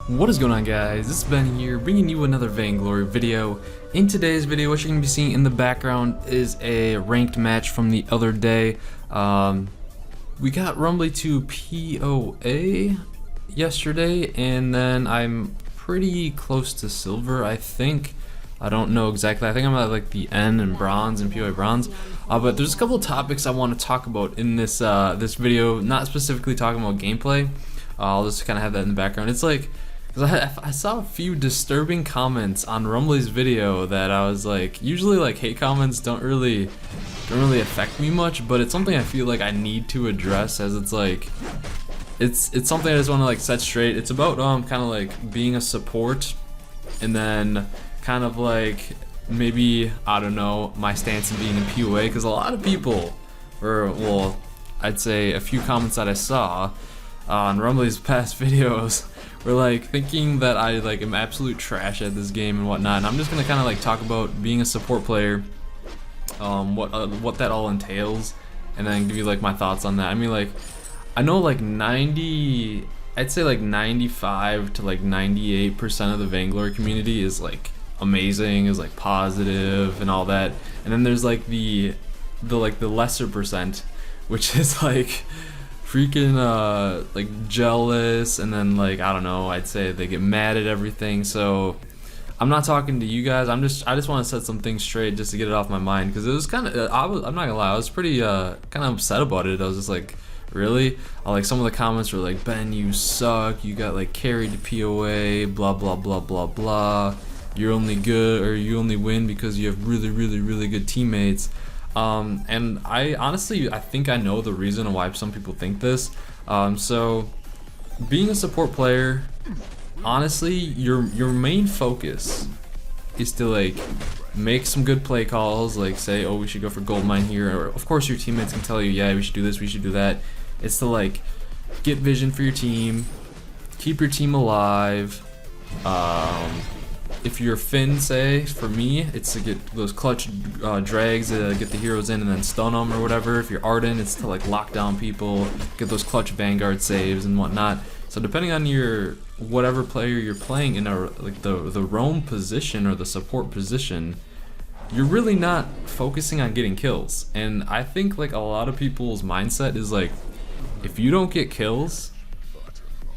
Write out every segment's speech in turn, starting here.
What is going on, guys? This is Ben here, bringing you another Vainglory video. In today's video, what you're going to be seeing in the background is a ranked match from the other day. We got Rumbly to POA yesterday, and then I'm pretty close to silver, I think. I don't know exactly. I think I'm at like the N and bronze and POA bronze. But there's a couple of topics I want to talk about in this this video, not specifically talking about gameplay. I'll just kind of have that in the background. It's like, because I saw a few disturbing comments on Rumbly's video that I was like, usually like hate comments don't really affect me much, but it's something I feel like I need to address, as it's like it's something I just want to like set straight. It's about kind of like being a support, and then kind of like maybe, I don't know, my stance in being in POA, because a lot of people, or well, I'd say a few comments that I saw on Rumbly's past videos were like thinking that I like am absolute trash at this game and whatnot. And I'm just gonna kind of like talk about being a support player, what that all entails, and then give you like my thoughts on that. I mean, like, I know like I'd say like 95 to like 98% of the Vainglory community is like amazing, is like positive and all that, and then there's like the lesser percent, which is like freaking like jealous, and then like, I don't know, I'd say they get mad at everything. So I'm not talking to you guys. I just want to set some things straight just to get it off my mind, because it was kind of I'm not gonna lie, I was pretty kind of upset about it. I was just like, really? Like, some of the comments were like, Ben, you suck, you got like carried to POA, blah blah blah blah blah, you're only good, or you only win because you have really good teammates. And I honestly, I think I know the reason why some people think this. So being a support player, honestly, your main focus is to like make some good play calls, like say, oh, we should go for gold mine here, or of course your teammates can tell you, yeah, we should do this, we should do that. It's to like get vision for your team, keep your team alive. If you're Finn, say, for me, it's to get those clutch drags, get the heroes in and then stun them or whatever. If you're Arden, it's to like lock down people, get those clutch Vanguard saves and whatnot. So depending on your whatever player you're playing in, like the roam position or the support position, you're really not focusing on getting kills. And I think like a lot of people's mindset is like, if you don't get kills,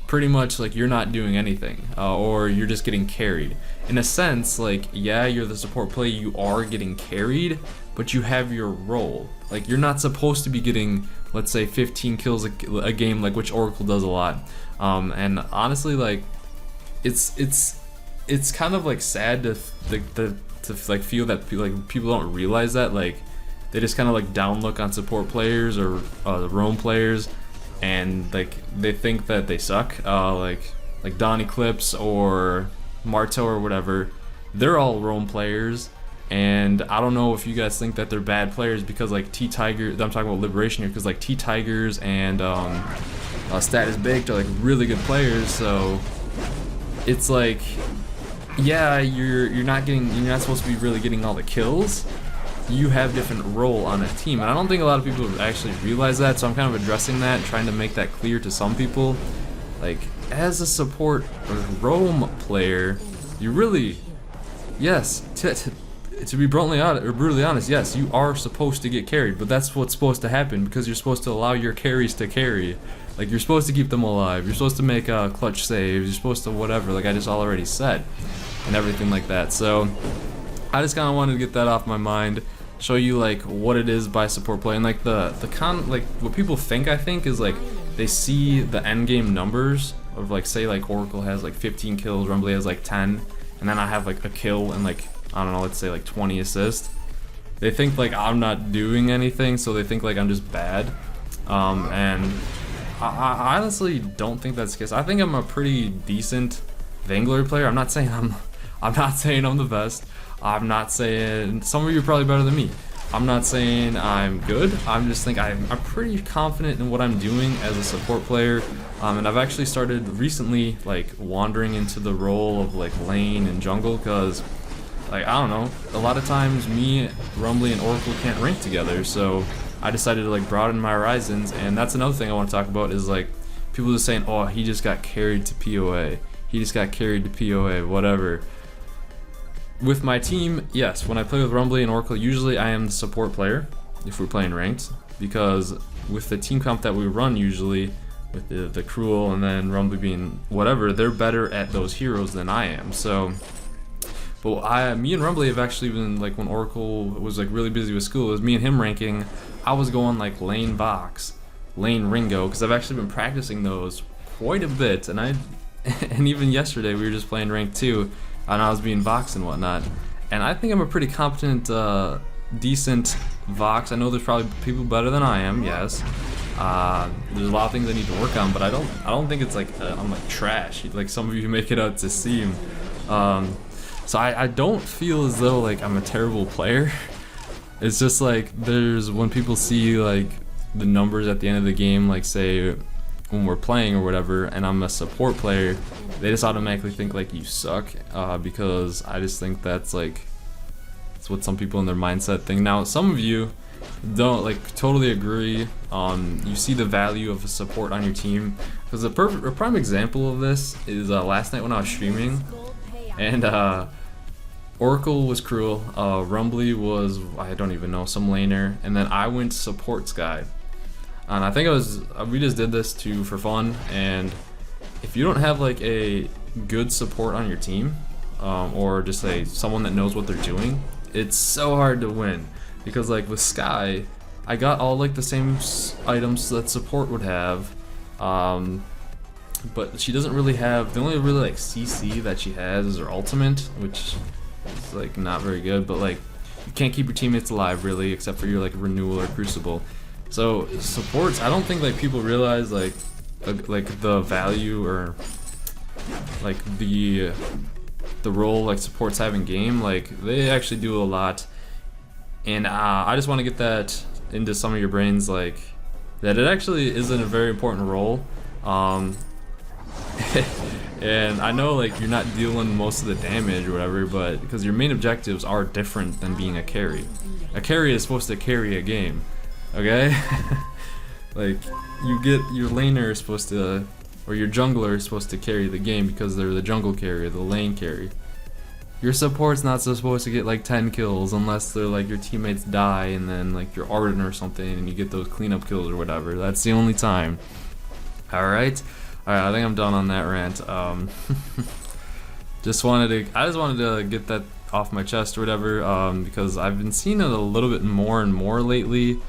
pretty much like you're not doing anything, or you're just getting carried. In a sense, like, yeah, you're the support player, you are getting carried, but you have your role. Like, you're not supposed to be getting, let's say, 15 kills a game, like which Oracle does a lot. And honestly, like, it's kind of like sad to like feel that like people don't realize that, like they just kind of like down look on support players or the roam players, and like they think that they suck. Like Don Eclipse or Marto or whatever, they're all roam players, and I don't know if you guys think that they're bad players, because like T-Tiger, I'm talking about Liberation here, because like T-Tigers and Status Baked are like really good players. So it's like, yeah, you're not supposed to be really getting all the kills. You have different role on a team, and I don't think a lot of people actually realize that. So I'm kind of addressing that and trying to make that clear to some people. Like, as a support or roam player, you really, yes, to be brutally honest, yes, you are supposed to get carried, but that's what's supposed to happen, because you're supposed to allow your carries to carry. Like, you're supposed to keep them alive, you're supposed to make clutch saves, you're supposed to whatever, like I just already said, and everything like that. So I just kind of wanted to get that off my mind, show you like what it is by support play, and like like what people think, I think, is like they see the end game numbers of like, say like Oracle has like 15 kills, Rumbly has like 10, and then I have like a kill and like, I don't know, let's say like 20 assists. They think like I'm not doing anything, so they think like I'm just bad. And I honestly don't think that's the case. I think I'm a pretty decent Vainglory player. I'm not saying I'm the best. I'm not saying, some of you are probably better than me. I'm not saying I'm good. I'm just think I'm pretty confident in what I'm doing as a support player. And I've actually started recently like wandering into the role of like lane and jungle, because like, I don't know, a lot of times me, Rumbly, and Oracle can't rank together, so I decided to like broaden my horizons. And that's another thing I want to talk about, is like people just saying, oh, he just got carried to POA, he just got carried to POA, whatever. With my team, yes, when I play with Rumbly and Oracle, usually I am the support player if we're playing ranked, because with the team comp that we run usually, with the Cruel and then Rumbly being whatever, they're better at those heroes than I am. So, but me and Rumbly have actually been, like, when Oracle was like really busy with school, it was me and him ranking. I was going like lane Vox, lane Ringo, because I've actually been practicing those quite a bit, and and even yesterday we were just playing rank 2, and I was being Vox and whatnot, and I think I'm a pretty competent, decent Vox. I know there's probably people better than I am, yes. There's a lot of things I need to work on, but I don't think it's like I'm like trash, like some of you make it out to seem. So I don't feel as though like I'm a terrible player. It's just like when people see like the numbers at the end of the game, like say when we're playing or whatever, and I'm a support player, they just automatically think like you suck, because I just think that's what some people in their mindset think. Now some of you don't like totally agree. You see the value of a support on your team, because a prime example of this is last night when I was streaming, and Oracle was Cruel, Rumbly was, I don't even know, some laner, and then I went supports guy. And I think we just did this for fun, and if you don't have like a good support on your team, or just like someone that knows what they're doing, it's so hard to win. Because like with Skye, I got all like the same items that support would have, but she doesn't really have, the only really like CC that she has is her ultimate, which is like not very good, but like you can't keep your teammates alive really, except for your like Renewal or Crucible. So supports, I don't think like people realize like the value or like the role like supports have in game. Like they actually do a lot, and I just want to get that into some of your brains, like that it actually isn't a very important role. And I know like you're not dealing most of the damage or whatever, but because your main objectives are different than being a carry. A carry is supposed to carry a game, okay? Like you get your laner is supposed to, or your jungler is supposed to carry the game because they're the jungle carrier, the lane carry. Your support's not supposed to get like 10 kills unless they're like your teammates die and then like you're Arden or something and you get those cleanup kills or whatever. That's the only time. Alright, I think I'm done on that rant. I just wanted to get that off my chest or whatever, because I've been seeing it a little bit more and more lately,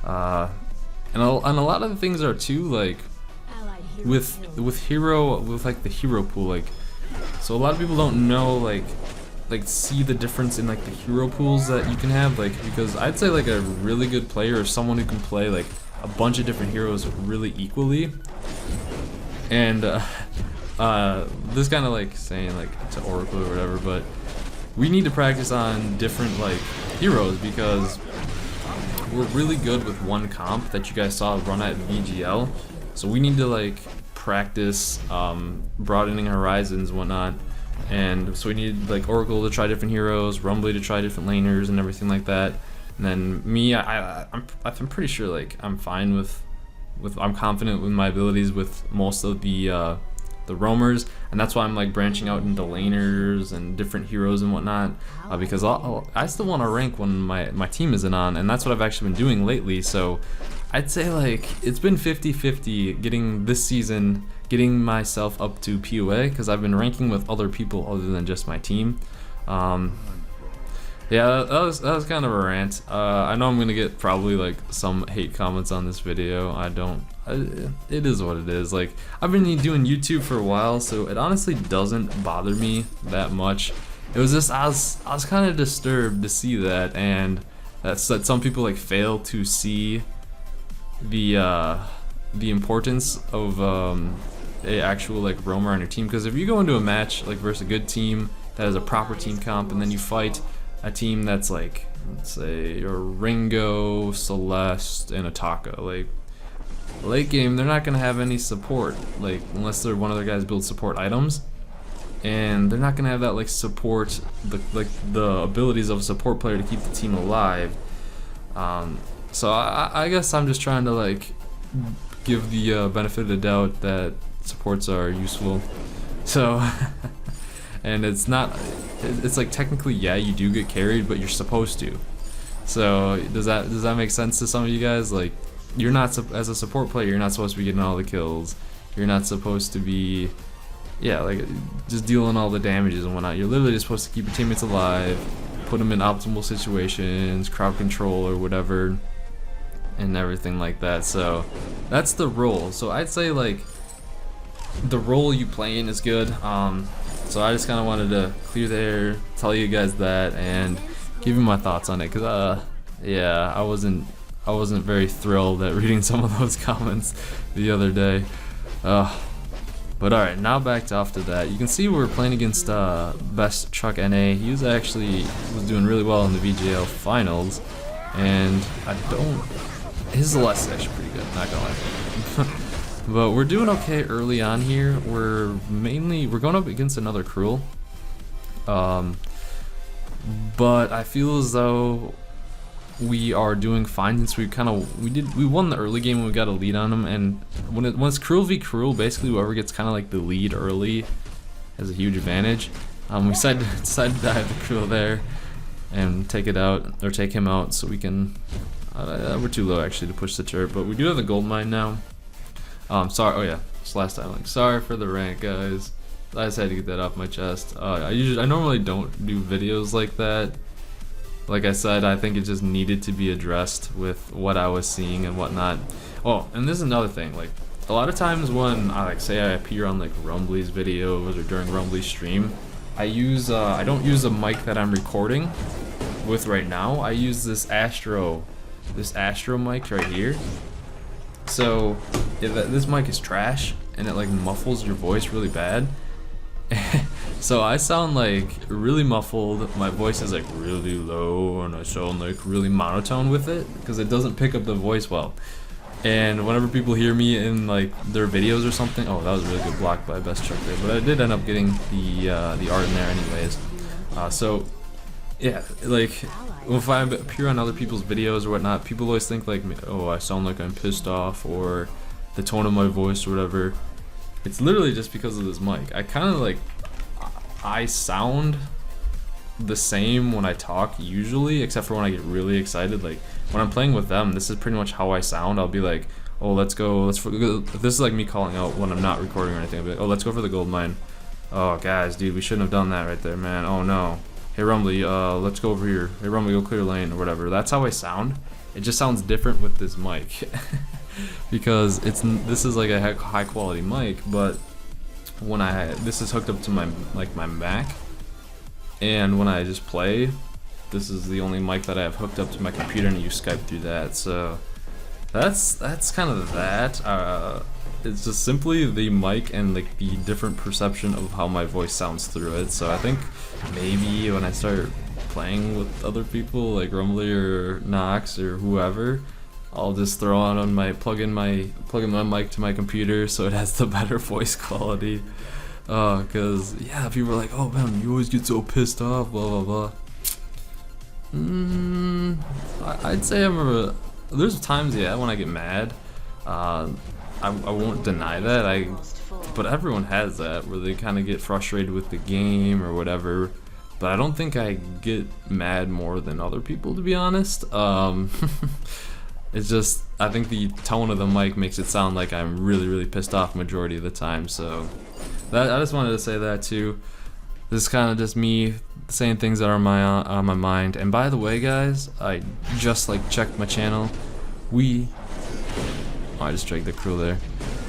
and a lot of the things are too, like with like the hero pool, like, so a lot of people don't know like see the difference in like the hero pools that you can have, like, because I'd say like a really good player is someone who can play like a bunch of different heroes really equally. And this kind of like saying like to Oracle or whatever, but we need to practice on different like heroes, because we're really good with one comp that you guys saw run at VGL, so we need to like practice broadening horizons and whatnot. And so we need like Oracle to try different heroes, Rumbly to try different laners and everything like that. And then me, I'm pretty sure like I'm fine with I'm confident with my abilities with most of the roamers, and that's why I'm like branching out into laners and different heroes and whatnot, because I still want to rank when my team isn't on, and that's what I've actually been doing lately. So I'd say like it's been 50-50 getting this season, getting myself up to POA, because I've been ranking with other people other than just my team. Yeah, that was kind of a rant. I know I'm gonna get probably like some hate comments on this video. It is what it is. Like, I've been doing YouTube for a while, so it honestly doesn't bother me that much. It was just I was kind of disturbed to see that, and that some people like fail to see the importance of a actual like roamer on your team. Because if you go into a match like versus a good team that has a proper team comp, and then you fight a team that's like, let's say, your Ringo, Celeste, and Ataka, like late game, they're not gonna have any support, like unless they're one of their guys build support items, and they're not gonna have that like support, the abilities of a support player to keep the team alive. So I guess I'm just trying to like give the benefit of the doubt that supports are useful. So, and it's not, it's like technically, yeah, you do get carried, but you're supposed to. So does that make sense to some of you guys? Like, you're not, as a support player, you're not supposed to be getting all the kills. You're not supposed to be, yeah, like just dealing all the damages and whatnot. You're literally just supposed to keep your teammates alive, put them in optimal situations, crowd control or whatever, and everything like that. So that's the role. So I'd say like the role you play in is good. So I just kind of wanted to clear the air, tell you guys that, and give you my thoughts on it, cause yeah, I wasn't very thrilled at reading some of those comments the other day. But alright, now back to after that. You can see we're playing against Best Chuck NA. He was doing really well in the VGL finals, and his Celeste is actually pretty good, not gonna lie. But we're doing okay early on here. We're going up against another Cruel. But I feel as though we are doing fine since we won the early game when we got a lead on them, and when it's Cruel v Cruel, basically whoever gets kind of like the lead early has a huge advantage. We decided to dive the Cruel there and take him out so we can. We're too low actually to push the turret, but we do have the gold mine now. Sorry. Oh yeah, it's last time. Like, sorry for the rant, guys. I just had to get that off my chest. I normally don't do videos like that. Like I said, I think it just needed to be addressed with what I was seeing and whatnot. Oh, and this is another thing. Like, a lot of times when I appear on like Rumbly's videos or during Rumbly's stream, I don't use a mic that I'm recording with right now. I use this Astro mic right here. So this mic is trash and it like muffles your voice really bad. So I sound like really muffled, my voice is like really low, and I sound like really monotone with it because it doesn't pick up the voice well. And whenever people hear me in like their videos or something, oh, that was a really good block by Best Chuck there, but I did end up getting the art in there anyways. So yeah, like if I appear on other people's videos or whatnot, people always think like, oh, I sound like I'm pissed off, or the tone of my voice or whatever. It's literally just because of this mic. I sound the same when I talk usually, except for when I get really excited. Like when I'm playing with them, this is pretty much how I sound. I'll be like, oh, let's go. This is like me calling out when I'm not recording or anything. I'll be like, oh, let's go for the gold mine. Oh, guys, dude, we shouldn't have done that right there, man. Oh no. Hey Rumbly, let's go over here. Hey Rumbly, go clear lane or whatever. That's how I sound. It just sounds different with this mic. Because this is like a high quality mic, but when this is hooked up to my Mac, and when I just play, this is the only mic that I have hooked up to my computer, and I use Skype through that. So that's kind of that. It's just simply the mic and like the different perception of how my voice sounds through it. So I think maybe when I start playing with other people like Rumbly or Nox or whoever, I'll just throw plug in my mic to my computer so it has the better voice quality. Cause yeah, people are like, oh man, you always get so pissed off, blah blah blah. I'd say there's times, yeah, when I get mad. I won't deny that. But everyone has that where they kind of get frustrated with the game or whatever. But I don't think I get mad more than other people, to be honest. It's just, I think the tone of the mic makes it sound like I'm really, really pissed off majority of the time. So I just wanted to say that too. This is kind of just me saying things that are on my mind. And by the way, guys, I just checked my channel. I just dragged the Cruel there.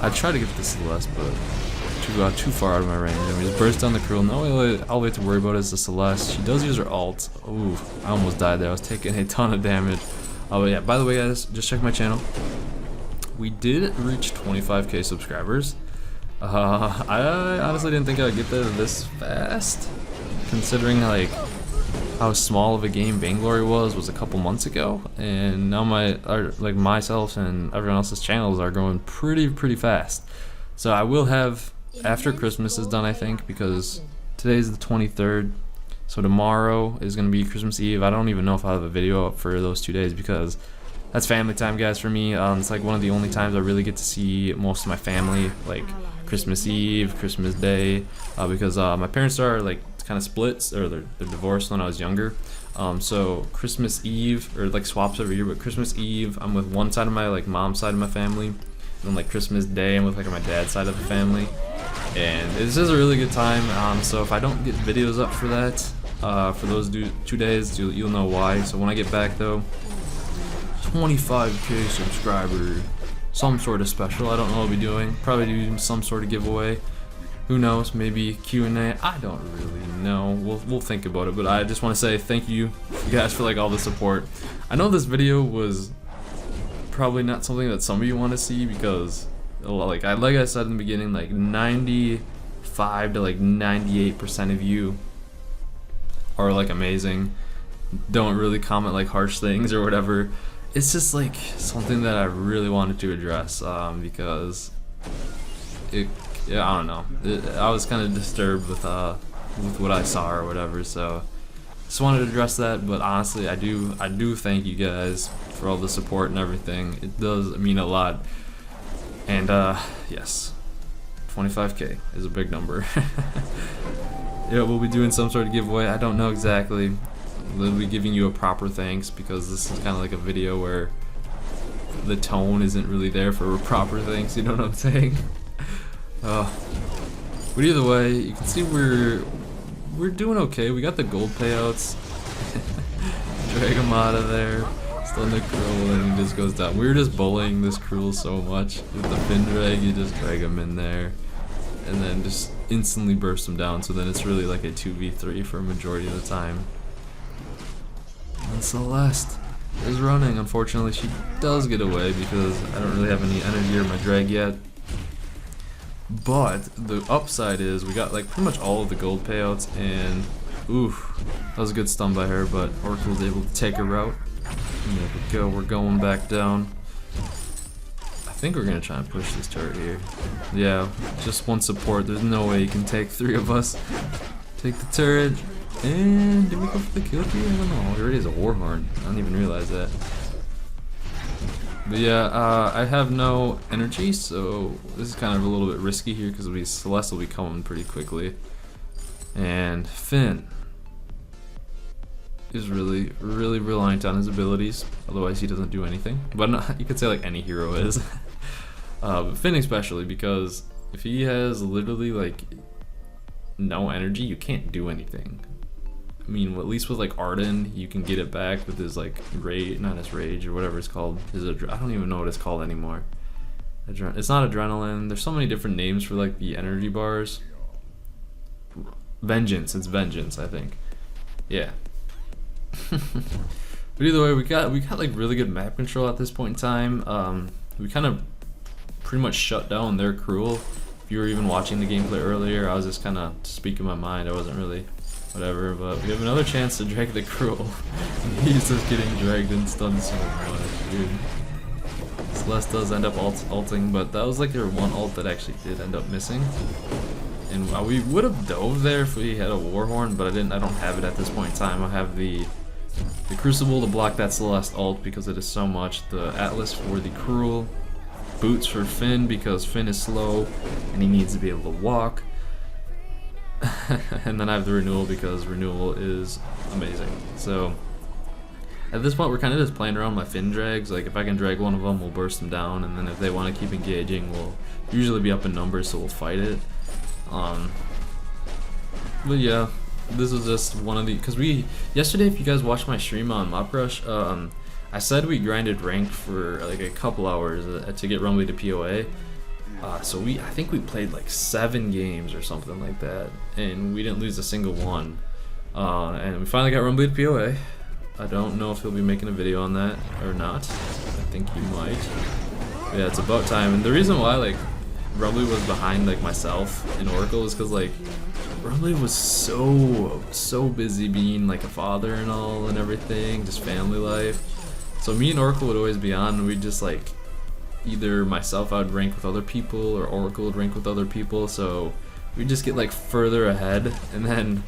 I tried to get the Celeste, but too far out of my range. I mean, just burst down the Cruel. No, all we have to worry about is the Celeste. She does use her ult. Ooh, I almost died there. I was taking a ton of damage. Oh yeah, by the way, guys, just check my channel. We did reach 25k subscribers. I honestly didn't think I would get there this fast, considering how small of a game Vainglory was a couple months ago, and now myself and everyone else's channels are growing pretty fast. So I will have, after Christmas is done, I think, because today's the 23rd. So tomorrow is going to be Christmas Eve. I don't even know if I'll have a video up for those 2 days because that's family time, guys, for me. It's like one of the only times I really get to see most of my family. Like Christmas Eve, Christmas Day, because my parents are like kind of splits, or they're divorced when I was younger. So Christmas Eve, or like swaps every year, but Christmas Eve I'm with one side of my like mom's side of my family, and then like Christmas Day I'm with like my dad's side of the family, and it's just a really good time. So if I don't get videos up for that, for those 2 days, you'll know why. So when I get back though, 25k subscriber, some sort of special. I don't know what I'll be doing. Probably do some sort of giveaway. Who knows? Maybe Q&A. I don't really know. We'll think about it. But I just want to say thank you guys for like all the support. I know this video was probably not something that some of you want to see, because like I said in the beginning, like 95 to like 98% of you are like amazing. Don't really comment like harsh things or whatever. It's just like something that I really wanted to address, because yeah, I don't know. I was kind of disturbed with what I saw or whatever, so just wanted to address that. But honestly, I do thank you guys for all the support and everything. It does mean a lot. And yes, 25k is a big number. Yeah, we'll be doing some sort of giveaway. I don't know exactly. We'll be giving you a proper thanks, because this is kind of like a video where the tone isn't really there for a proper thanks. You know what I'm saying? But either way, you can see we're doing okay. We got the gold payouts. Drag him out of there. Stun the Cruel, and he just goes down. We were just bullying this Cruel so much. With the fin drag, you just drag him in there, and then just instantly burst him down. So then it's really like a 2v3 for a majority of the time. And Celeste is running. Unfortunately, she does get away because I don't really have any energy or my drag yet. But the upside is we got like pretty much all of the gold payouts, and oof, that was a good stun by her, but Oracle was able to take her out. And there we go, we're going back down. I think we're gonna try and push this turret here. Yeah, just one support. There's no way you can take 3 of us. Take the turret. And did we go for the kill here? I don't know. He already has a Warhorn. I didn't even realize that. But yeah, I have no energy, so this is kind of a little bit risky here, because Celeste will be coming pretty quickly. And Finn is really reliant on his abilities, otherwise he doesn't do anything. But no, you could say like any hero is. But Finn especially, because if he has literally like no energy, you can't do anything. I mean, at least with like Arden, you can get it back with his like rage, not his rage or whatever it's called. I don't even know what it's called anymore. It's not adrenaline. There's so many different names for like the energy bars. Vengeance. It's vengeance, I think. Yeah. But either way, we got like really good map control at this point in time. We kind of pretty much shut down their Cruel. If you were even watching the gameplay earlier, I was just kind of speaking my mind. I wasn't really whatever, but we have another chance to drag the Cruel. He's just getting dragged and stunned so much, dude. Celeste does end up ulting, but that was like their one ult that actually did end up missing. And we would have dove there if we had a Warhorn, but I don't have it at this point in time. I have the Crucible to block that Celeste ult because it is so much. The Atlas for the Cruel. Boots for Finn because Finn is slow and he needs to be able to walk. And then I have the Renewal because Renewal is amazing. So at this point we're kind of just playing around my Finn drags. Like if I can drag one of them, we'll burst them down, and then if they want to keep engaging, we'll usually be up in numbers, so we'll fight it. But yeah, this was just one of the, because yesterday, if you guys watched my stream on Mop Rush, I said we grinded ranked for like a couple hours to get Rumbly to POA. So I think we played like 7 games or something like that, and we didn't lose a single one. And we finally got Rumbly to POA. I don't know if he'll be making a video on that or not. I think he might. But yeah, it's about time. And the reason why like Rumbly was behind like myself in Oracle is because like Rumbly was so busy being like a father and all and everything, just family life. So me and Oracle would always be on, and we'd just like, either myself I would rank with other people or Oracle would rank with other people, so we'd just get like further ahead. And then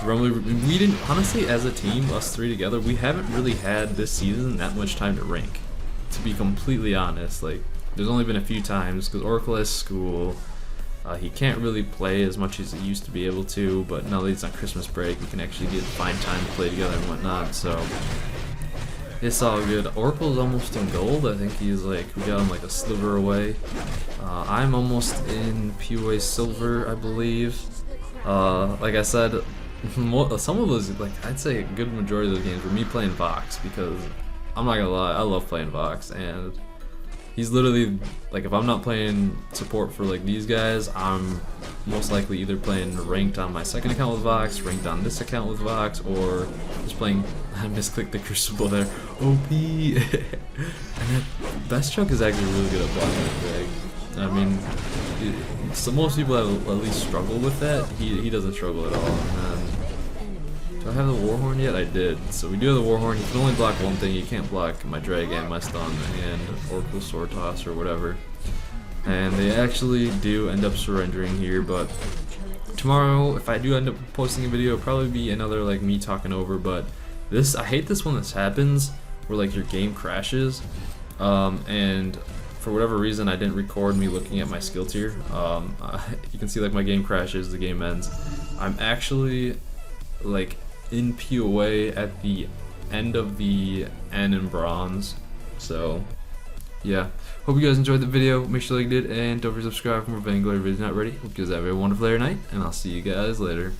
Rumbly, we didn't, honestly as a team, us 3 together, we haven't really had this season that much time to rank, to be completely honest. Like there's only been a few times because Oracle has school, He can't really play as much as he used to be able to, but now that he's on Christmas break, we can actually find time to play together and whatnot, so it's all good. Oracle's almost in gold. I think he's like, we got him like a sliver away. I'm almost in POA silver, I believe. Like I said, some of those, like I'd say a good majority of those games were me playing Vox, because I'm not gonna lie, I love playing Vox, and he's literally, like, if I'm not playing support for like these guys, I'm most likely either playing ranked on my second account with Vox, ranked on this account with Vox, or just playing, I misclicked the crucible there, OP. And that Best Chuck is actually really good at blocking that drag. I mean, so most people have at least struggle with that. He doesn't struggle at all. Do I have the Warhorn yet? I did. So we do have the Warhorn. He can only block one thing. He can't block my drag and my stun and Oracle Sword Toss or whatever. And they actually do end up surrendering here, but tomorrow, if I do end up posting a video, it'll probably be another like me talking over, but I hate this when this happens, where like your game crashes, and for whatever reason I didn't record me looking at my skill tier. You can see like my game crashes, the game ends. I'm actually like in POA at the end of the N in bronze, so yeah. Hope you guys enjoyed the video. Make sure you like it, and don't forget to subscribe for more Vainglory videos not ready. Hope you guys have a wonderful night, and I'll see you guys later.